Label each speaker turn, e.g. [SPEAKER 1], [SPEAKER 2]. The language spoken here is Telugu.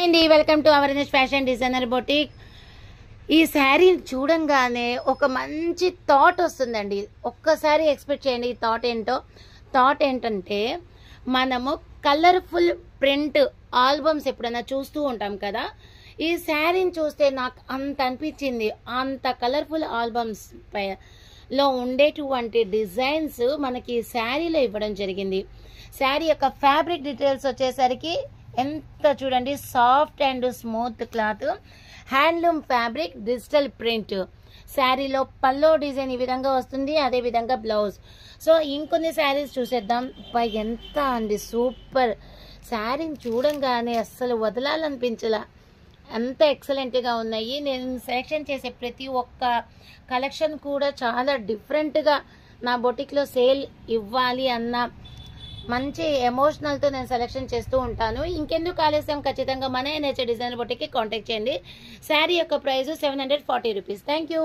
[SPEAKER 1] అండి welcome to our fashion designer boutique. ఈ శారీ చూడంగానే ఒక మంచి థాట్ వస్తుందండి. ఒక్కసారి ఎక్స్పెక్ట్ చేయండి. ఈ థాట్ ఏంటంటే మనము కలర్ఫుల్ ప్రింట్ ఆల్బమ్స్ ఎప్పుడైనా చూస్తూ ఉంటాం కదా. ఈ శారీని చూస్తే నాకు అంత అనిపించింది. అంత కలర్ఫుల్ ఆల్బమ్స్ లో ఉండేటువంటి డిజైన్స్ మనకి శారీలో ఇవ్వడం జరిగింది. శారీ యొక్క ఫ్యాబ్రిక్ డీటెయిల్స్ వచ్చేసరికి ఎంత చూడండి, soft and smooth cloth, handloom fabric, digital print. శారీలో పల్లో డిజైన్ ఈ విధంగా వస్తుంది, అదే విధంగా బ్లౌజ్. సో ఇంకొన్ని శారీస్ చూసేద్దాం. ఎంత అండి సూపర్. శారీని చూడంగానే అస్సలు వదలాలనిపించలా, అంత ఎక్సలెంట్గా ఉన్నాయి. నేను సెలెక్షన్ చేసే ప్రతి ఒక్క కలెక్షన్ కూడా చాలా డిఫరెంట్గా నా బొటిక్లో సేల్ ఇవ్వాలి అన్న మంచి ఎమోషనల్తో నేను సెలెక్షన్ చేస్తూ ఉంటాను. ఇంకెందుకు ఆలస్యం, ఖచ్చితంగా మన NH డిజైనర్ బొటిక్కి కాంటాక్ట్ చేయండి. శారీ యొక్క ప్రైస్ 740 రూపీస్. Thank you.